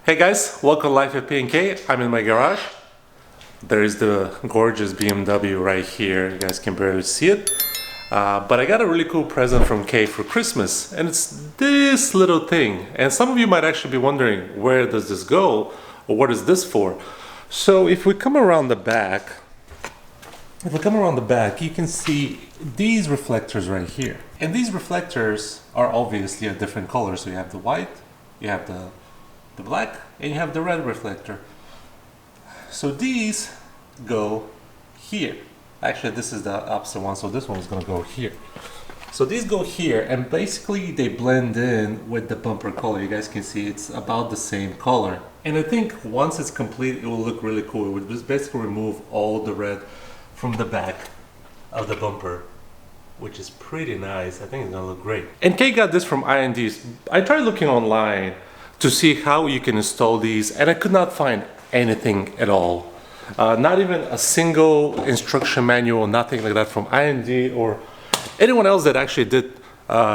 Hey guys, welcome to Life at P&K. I'm in my garage. There is the gorgeous BMW right here. You guys can barely see it. But I got a really cool present from Kay for Christmas, and it's this little thing. And some of you might actually be wondering, where does this go? Or what is this for? So if we come around the back, you can see these reflectors right here. And these reflectors are obviously a different color. So you have the white, you have the black, and you have the red reflector. So these go here. Actually, this is the opposite one, so this one is going to go here. So these go here, and basically they blend in with the bumper color. You guys can see it's about the same color. And I think once it's complete, it will look really cool. It would just basically remove all the red from the back of the bumper, which is pretty nice. I think it's going to look great. And Kay got this from IND. I tried looking online to see how you can install these, and I could not find anything at all. Not even a single instruction manual, nothing like that from IND or anyone else that actually did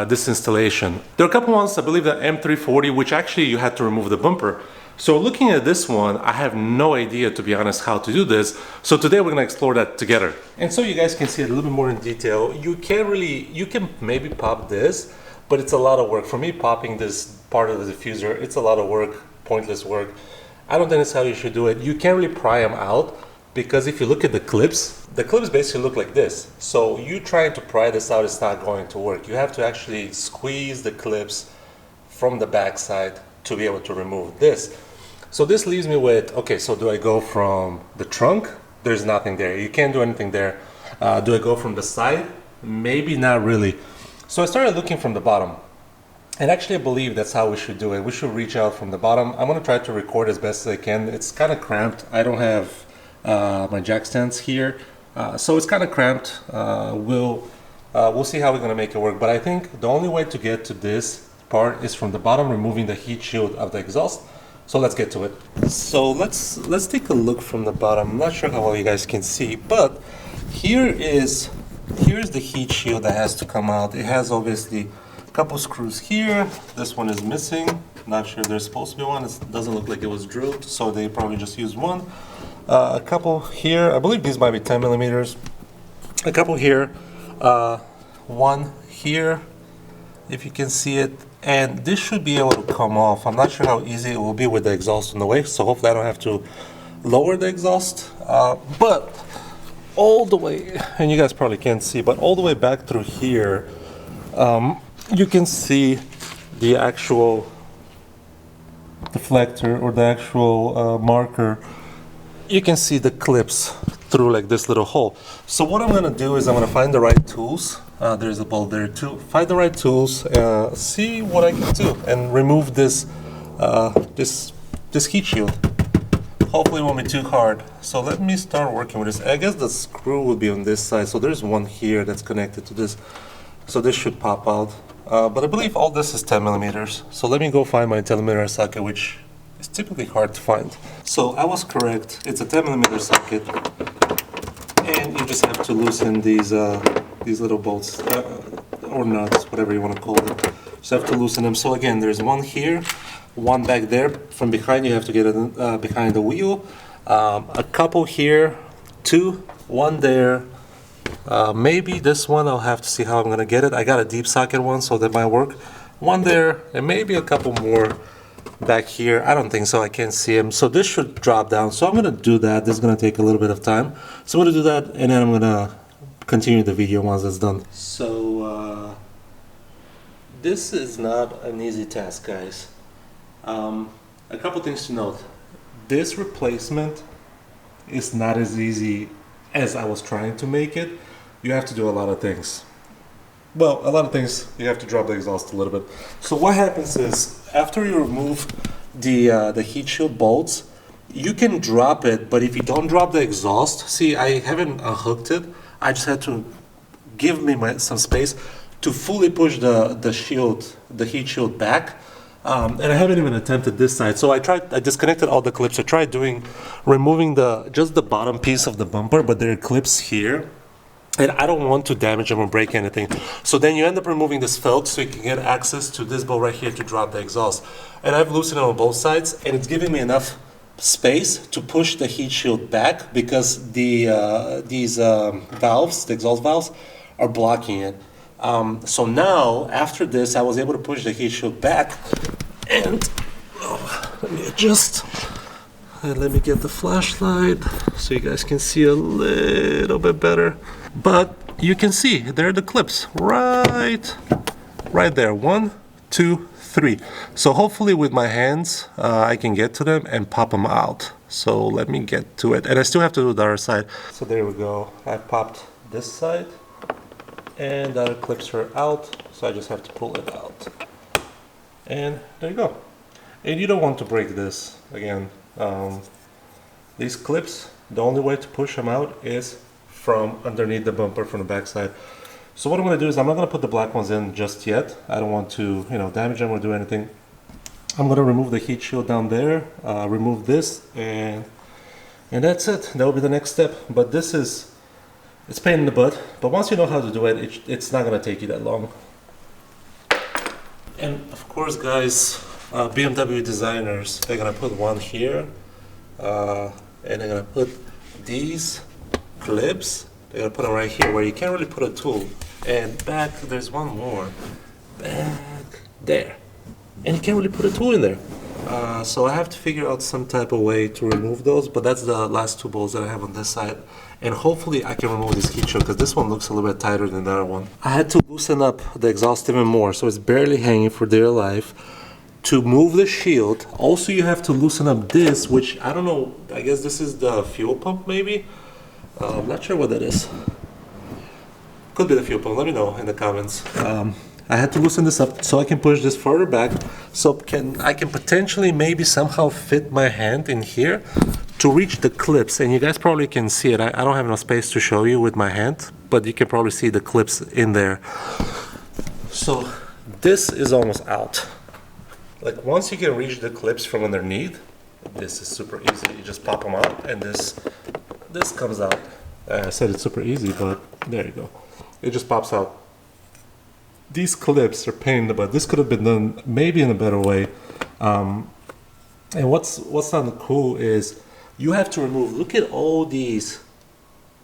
this installation. There are a couple ones, I believe the M340, which actually you had to remove the bumper. So looking at this one, I have no idea, to be honest, how to do this. So today we're gonna explore that together. And so you guys can see it a little bit more in detail. You can maybe pop this, but it's a lot of work. For me, popping this part of the diffuser, it's a lot of work, pointless work. I don't think that's how you should do it. You can't really pry them out, because if you look at the clips basically look like this. So you trying to pry this out, it's not going to work. You have to actually squeeze the clips from the back side to be able to remove this. So this leaves me with, okay, so do I go from the trunk? There's nothing there. You can't do anything there. Do I go from the side? Maybe not really. So I started looking from the bottom. And actually I believe that's how we should do it. We should reach out from the bottom. I'm gonna try to record as best as I can. It's kind of cramped. I don't have my jack stands here. So it's kind of cramped. We'll see how we're gonna make it work. But I think the only way to get to this part is from the bottom, removing the heat shield of the exhaust. So let's get to it. So let's take a look from the bottom. I'm not sure how well you guys can see, but here's the heat shield that has to come out. It has obviously a couple screws here. This one is missing. Not sure there's supposed to be one. It doesn't look like it was drilled, so they probably just used one. A couple here. I believe these might be 10 millimeters. A couple here. One here, if you can see it. And this should be able to come off. I'm not sure how easy it will be with the exhaust on the way, so hopefully I don't have to lower the exhaust. But all the way, and you guys probably can't see, but all the way back through here, you can see the actual deflector or the actual marker. You can see the clips through like this little hole. So what I'm gonna do is I'm gonna find the right tools. There's a bulb there too. Find the right tools, see what I can do, and remove this this heat shield. Hopefully it won't be too hard. So let me start working with this. I guess the screw will be on this side. So there's one here that's connected to this. So this should pop out. But I believe all this is 10 millimeters. So let me go find my 10 millimeter socket, which is typically hard to find. So I was correct. It's a 10 millimeter socket. And you just have to loosen these little bolts, or nuts, whatever you want to call them. Just have to loosen them. So again, there's one here, one back there. From behind, you have to get it behind the wheel. A couple here, two, one there. Maybe this one, I'll have to see how I'm gonna get it. I got a deep socket one, so that might work. One there, and maybe a couple more back here. I don't think so, I can't see them. So this should drop down. So I'm gonna do that. This is gonna take a little bit of time. So I'm gonna do that, and then I'm gonna continue the video once it's done. So this is not an easy task, guys. A couple things to note. This replacement is not as easy as I was trying to make it. You have to do a lot of things. Well, a lot of things, you have to drop the exhaust a little bit. So what happens is, after you remove the heat shield bolts, you can drop it, but if you don't drop the exhaust, see, I haven't unhooked it. I just had to give me some space to fully push the heat shield back. And I haven't even attempted this side. So I disconnected all the clips. I tried removing just the bottom piece of the bumper, but there are clips here and I don't want to damage them or break anything. So then you end up removing this felt so you can get access to this bolt right here to drop the exhaust. And I've loosened it on both sides, and it's giving me enough space to push the heat shield back because these valves, the exhaust valves, are blocking it. So now, after this, I was able to push the heat shield back, and let me adjust. And let me get the flashlight so you guys can see a little bit better. But you can see there are the clips right there. 1, 2, 3. So hopefully with my hands I can get to them and pop them out. So let me get to it. And I still have to do the other side. So there we go. I popped this side and the other clips are out. So I just have to pull it out. And there you go. And you don't want to break this again. These clips, the only way to push them out is from underneath the bumper from the backside. So what I'm going to do is I'm not going to put the black ones in just yet. I don't want to, damage them or do anything. I'm going to remove the heat shield down there, remove this, and that's it. That will be the next step. But it's pain in the butt. But once you know how to do it, it's not going to take you that long. And of course, guys, BMW designers, they're going to put one here, and they're going to put these clips, they're going to put them right here where you can't really put a tool. And back, there's one more, back there. And you can't really put a tool in there. So I have to figure out some type of way to remove those, but that's the last 2 bolts that I have on this side. And hopefully I can remove this heat shield because this one looks a little bit tighter than the other one. I had to loosen up the exhaust even more, so it's barely hanging for dear life. To move the shield, also you have to loosen up this, which I don't know, I guess this is the fuel pump maybe? I'm not sure what that is. Could be the fuel pump, let me know in the comments. I had to loosen this up so I can push this further back, so I can potentially maybe somehow fit my hand in here to reach the clips. And you guys probably can see it. I don't have enough space to show you with my hand, but you can probably see the clips in there. So this is almost out. Like once you can reach the clips from underneath, this is super easy. You just pop them out and this comes out. I said it's super easy, but there you go. It just pops out. These clips are pain in the butt. This could have been done maybe in a better way. And what's not cool is you have to remove, look at all these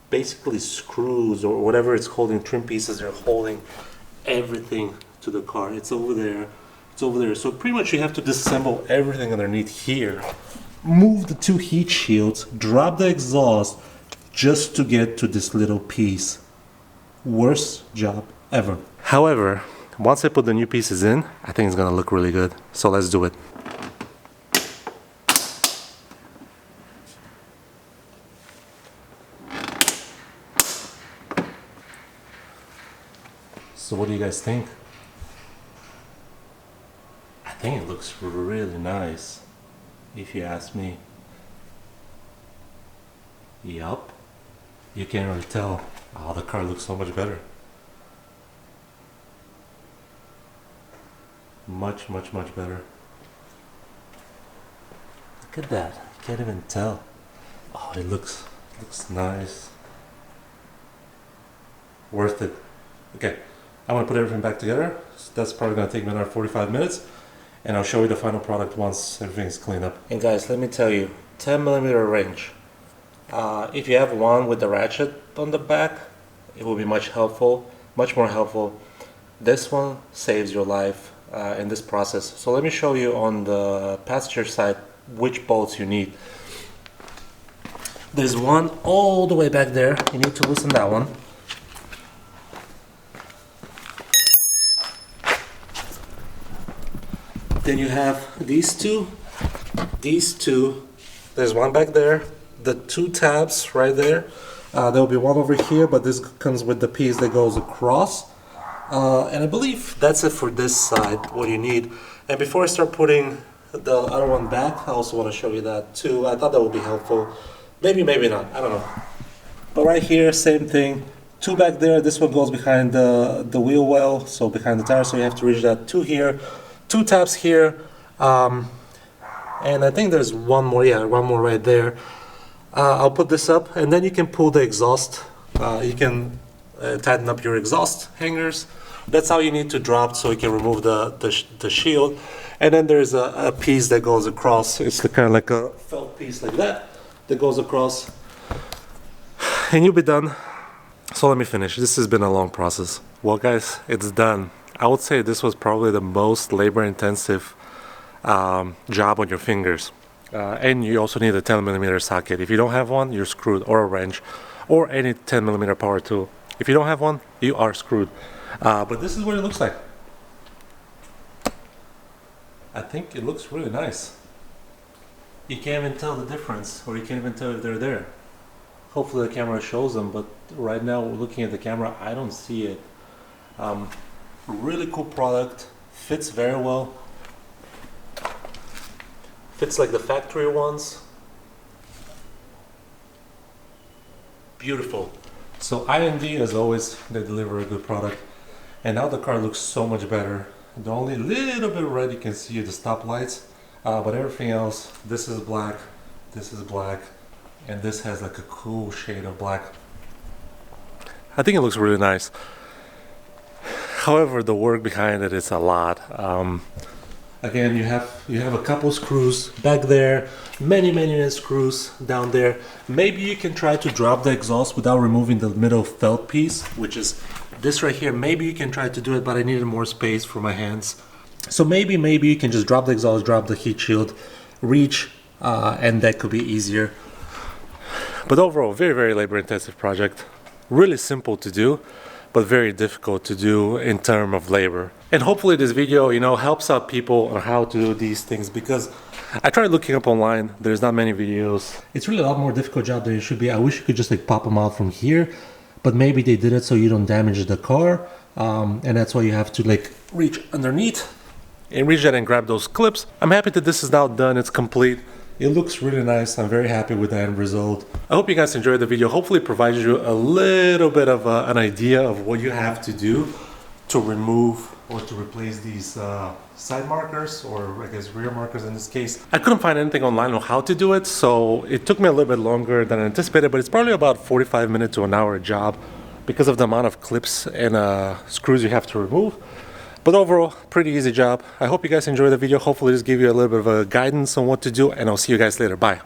basically screws or whatever it's holding, trim pieces. They're holding everything to the car. It's over there. It's over there. So pretty much you have to disassemble everything underneath here. Move the 2 heat shields, drop the exhaust just to get to this little piece. Worst job ever. However, once I put the new pieces in, I think it's gonna look really good. So let's do it. So what do you guys think? I think it looks really nice, if you ask me. Yup. You can't really tell. Oh, the car looks so much better. Much, much, much better. Look at that. You can't even tell. Oh, it looks nice. Worth it. Okay, I'm gonna put everything back together. So that's probably gonna take me another 45 minutes. And I'll show you the final product once everything's cleaned up. And guys, let me tell you, 10mm wrench. If you have one with the ratchet on the back, it will be much more helpful. This one saves your life in this process. So let me show you on the passenger side which bolts you need. There's one all the way back there. You need to loosen that one. Then you have these two. There's one back there. The 2 tabs right there. There will be one over here, but this comes with the piece that goes across. And I believe that's it for this side, what you need. And before I start putting the other one back, I also want to show you that too. I thought that would be helpful. Maybe, maybe not. I don't know. But right here, same thing. 2 back there. This one goes behind the wheel well, so behind the tire. So you have to reach that. 2 here. 2 tabs here. And I think there's one more. Yeah, one more right there. I'll put this up, and then you can pull the exhaust. You can tighten up your exhaust hangers. That's how you need to drop so you can remove the shield. And then there's a piece that goes across. It's kind of like a felt piece like that goes across. And you'll be done. So let me finish. This has been a long process. Well guys, it's done. I would say this was probably the most labor intensive job on your fingers. And you also need a 10mm socket. If you don't have one, you're screwed, or a wrench, or any 10mm power tool. If you don't have one, you are screwed. But this is what it looks like. I think it looks really nice. You can't even tell the difference, or you can't even tell if they're there. Hopefully the camera shows them, but right now looking at the camera, I don't see it. Really cool product, fits very well. Fits like the factory ones. Beautiful. So IND, as always, they deliver a good product. And now the car looks so much better. The only little bit red you can see are the stop lights. But everything else, this is black, and this has like a cool shade of black. I think it looks really nice. However, the work behind it is a lot. Again, you have a couple screws back there, many screws down there. Maybe you can try to drop the exhaust without removing the middle felt piece, which is this right here. Maybe you can try to do it, but I needed more space for my hands. So maybe you can just drop the exhaust, drop the heat shield, reach, and that could be easier. But overall, very labor intensive project. Really simple to do, but very difficult to do in terms of labor. And hopefully this video, helps out people on how to do these things, because I tried looking up online, there's not many videos. It's really a lot more difficult job than it should be. I wish you could just like pop them out from here, but maybe they did it so you don't damage the car, and that's why you have to like reach underneath and reach that and grab those clips. I'm happy that this is now done, it's complete. It looks really nice. I'm very happy with the end result. I hope you guys enjoyed the video. Hopefully it provides you a little bit of an idea of what you have to do to remove or to replace these side markers, or I guess rear markers in this case. I couldn't find anything online on how to do it, so it took me a little bit longer than I anticipated, but it's probably about 45 minutes to an hour job because of the amount of clips and screws you have to remove. But overall, pretty easy job. I hope you guys enjoyed the video. Hopefully this gave you a little bit of a guidance on what to do, and I'll see you guys later. Bye.